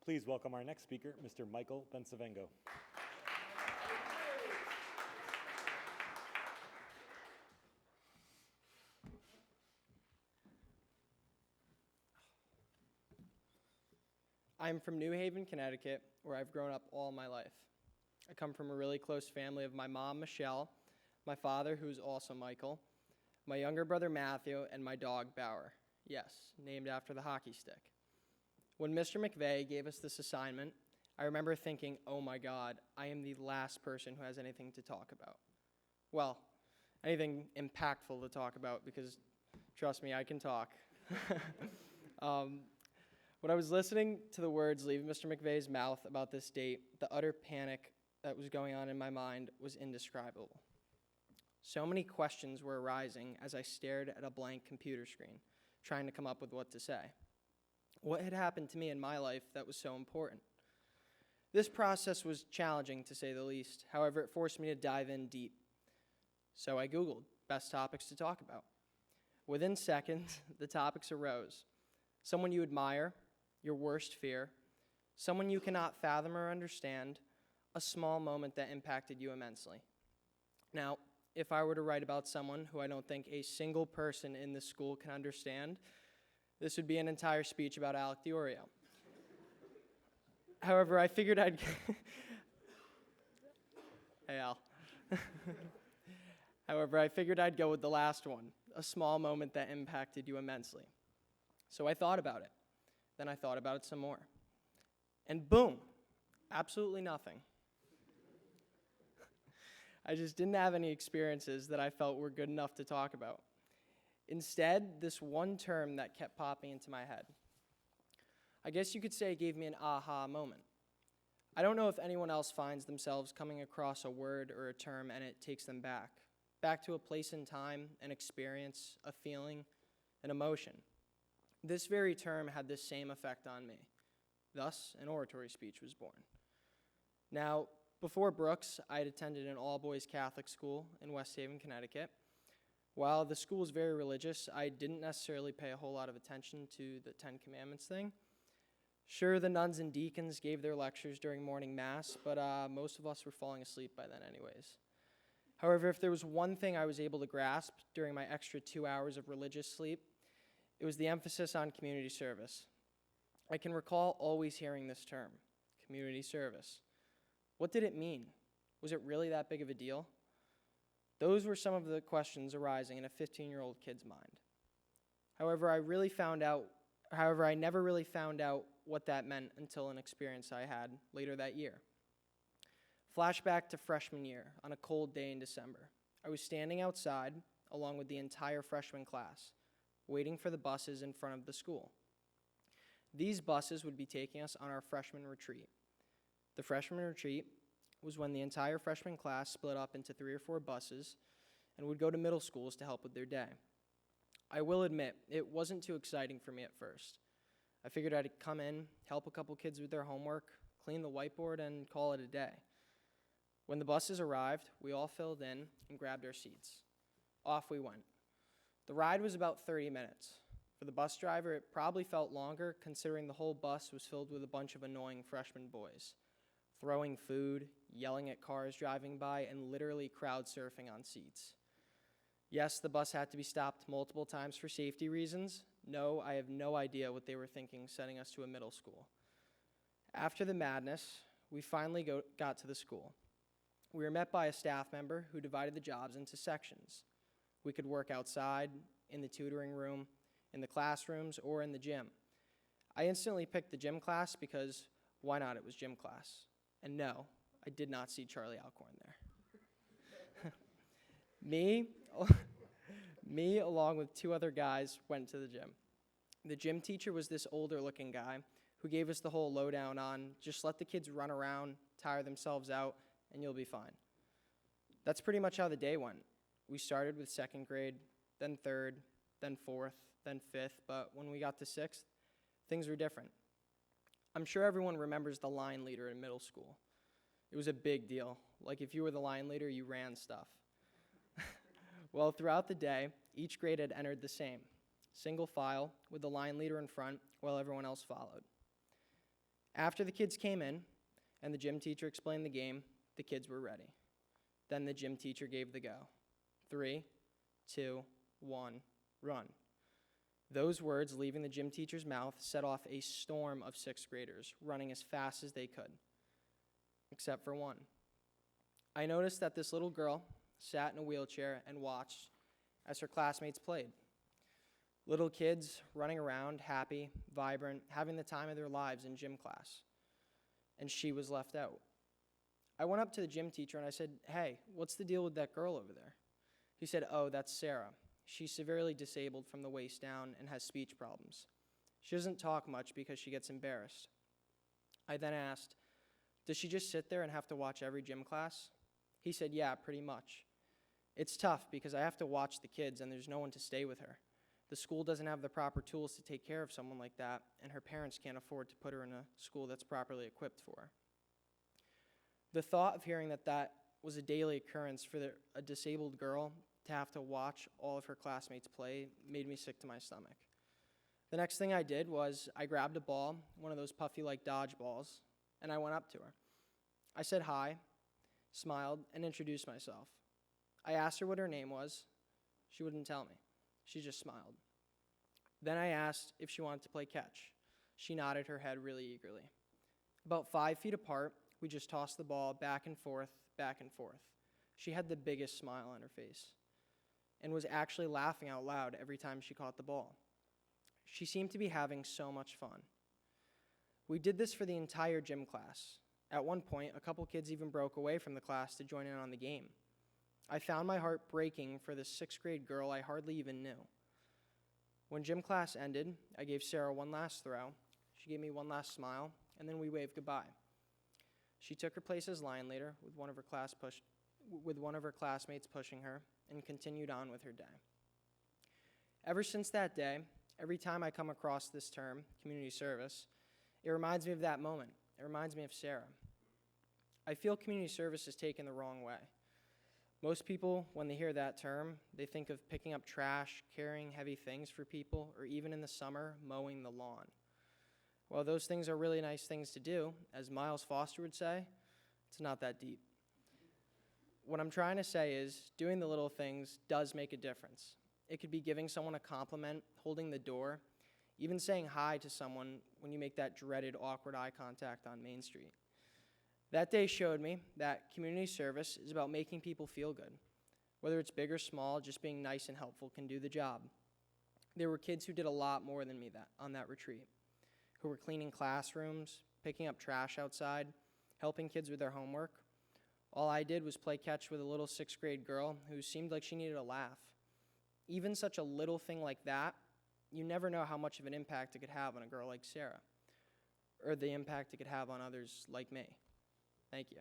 Please welcome our next speaker, Mr. Michael Bensavengo. I'm from New Haven, Connecticut, where I've grown up all my life. I come from a really close family of my mom, Michelle, my father, who's also Michael, my younger brother, Matthew, and my dog, Bauer. Yes, named after the hockey stick. When Mr. McVeigh gave us this assignment, I remember thinking, oh my God, I am the last person who has anything to talk about. Well, anything impactful to talk about, because trust me, I can talk. When I was listening to the words leaving Mr. McVeigh's mouth about this date, the utter panic that was going on in my mind was indescribable. So many questions were arising as I stared at a blank computer screen, trying to come up with what to say. What had happened to me in my life that was so important? This process was challenging, to say the least. However, it forced me to dive in deep. So I Googled best topics to talk about. Within seconds, the topics arose. Someone you admire, your worst fear, someone you cannot fathom or understand, a small moment that impacted you immensely. Now, if I were to write about someone who I don't think a single person in this school can understand, this would be an entire speech about Alec DiOrio. However, I figured I'd... Hey, Al. However, I figured I'd go with the last one, a small moment that impacted you immensely. So I thought about it. Then I thought about it some more. And boom, absolutely nothing. I just didn't have any experiences that I felt were good enough to talk about. Instead, this one term that kept popping into my head. I guess you could say it gave me an aha moment. I don't know if anyone else finds themselves coming across a word or a term and it takes them back to a place in time, an experience, a feeling, an emotion. This very term had this same effect on me. Thus, an oratory speech was born. Now, before Brooks, I had attended an all-boys Catholic school in West Haven, Connecticut. While the school was very religious, I didn't necessarily pay a whole lot of attention to the Ten Commandments thing. Sure, the nuns and deacons gave their lectures during morning mass, but most of us were falling asleep by then anyways. However, if there was one thing I was able to grasp during my extra 2 hours of religious sleep, it was the emphasis on community service. I can recall always hearing this term, community service. What did it mean? Was it really that big of a deal? Those were some of the questions arising in a 15-year-old kid's mind. However, I never really found out what that meant until an experience I had later that year. Flashback to freshman year on a cold day in December. I was standing outside along with the entire freshman class, waiting for the buses in front of the school. These buses would be taking us on our freshman retreat. The freshman retreat was when the entire freshman class split up into 3 or 4 buses and would go to middle schools to help with their day. I will admit, it wasn't too exciting for me at first. I figured I'd come in, help a couple kids with their homework, clean the whiteboard, and call it a day. When the buses arrived, we all filled in and grabbed our seats. Off we went. The ride was about 30 minutes. For the bus driver, it probably felt longer, considering the whole bus was filled with a bunch of annoying freshman boys, throwing food, yelling at cars driving by, and literally crowd surfing on seats. Yes, the bus had to be stopped multiple times for safety reasons. No, I have no idea what they were thinking sending us to a middle school. After the madness, we finally got to the school. We were met by a staff member who divided the jobs into sections. We could work outside, in the tutoring room, in the classrooms, or in the gym. I instantly picked the gym class because why not? It was gym class. And no, I did not see Charlie Alcorn there. Me, along with 2 other guys, went to the gym. The gym teacher was this older-looking guy who gave us the whole lowdown on just let the kids run around, tire themselves out, and you'll be fine. That's pretty much how the day went. We started with 2nd grade, then 3rd, then 4th, then 5th, but when we got to 6th, things were different. I'm sure everyone remembers the line leader in middle school. It was a big deal. Like if you were the line leader, you ran stuff. Well, throughout the day, each grade had entered the same, single file with the line leader in front while everyone else followed. After the kids came in and the gym teacher explained the game, the kids were ready. Then the gym teacher gave the go. 3, 2, 1, run. Those words leaving the gym teacher's mouth set off a storm of sixth graders running as fast as they could, except for one. I noticed that this little girl sat in a wheelchair and watched as her classmates played. Little kids running around, happy, vibrant, having the time of their lives in gym class. And she was left out. I went up to the gym teacher and I said, "Hey, what's the deal with that girl over there?" He said, "Oh, that's Sarah. She's severely disabled from the waist down and has speech problems. She doesn't talk much because she gets embarrassed." I then asked, "Does she just sit there and have to watch every gym class?" He said, "Yeah, pretty much. It's tough because I have to watch the kids and there's no one to stay with her. The school doesn't have the proper tools to take care of someone like that, and her parents can't afford to put her in a school that's properly equipped for her." The thought of hearing that was a daily occurrence for a disabled girl to have to watch all of her classmates play made me sick to my stomach. The next thing I did was I grabbed a ball, one of those puffy-like dodgeballs, and I went up to her. I said hi, smiled, and introduced myself. I asked her what her name was. She wouldn't tell me. She just smiled. Then I asked if she wanted to play catch. She nodded her head really eagerly. About 5 feet apart, we just tossed the ball back and forth, back and forth. She had the biggest smile on her face and was actually laughing out loud every time she caught the ball. She seemed to be having so much fun. We did this for the entire gym class. At one point, a couple kids even broke away from the class to join in on the game. I found my heart breaking for this sixth grade girl I hardly even knew. When gym class ended, I gave Sarah one last throw. She gave me one last smile, and then we waved goodbye. She took her place as line leader with one of her classmates pushing her and continued on with her day. Ever since that day, every time I come across this term, community service, it reminds me of that moment. It reminds me of Sarah. I feel community service is taken the wrong way. Most people, when they hear that term, they think of picking up trash, carrying heavy things for people, or even in the summer, mowing the lawn. While those things are really nice things to do, as Miles Foster would say, it's not that deep. What I'm trying to say is doing the little things does make a difference. It could be giving someone a compliment, holding the door, even saying hi to someone when you make that dreaded awkward eye contact on Main Street. That day showed me that community service is about making people feel good. Whether it's big or small, just being nice and helpful can do the job. There were kids who did a lot more than me on that retreat, who were cleaning classrooms, picking up trash outside, helping kids with their homework. All I did was play catch with a little sixth grade girl who seemed like she needed a laugh. Even such a little thing like that, you never know how much of an impact it could have on a girl like Sarah, or the impact it could have on others like me. Thank you.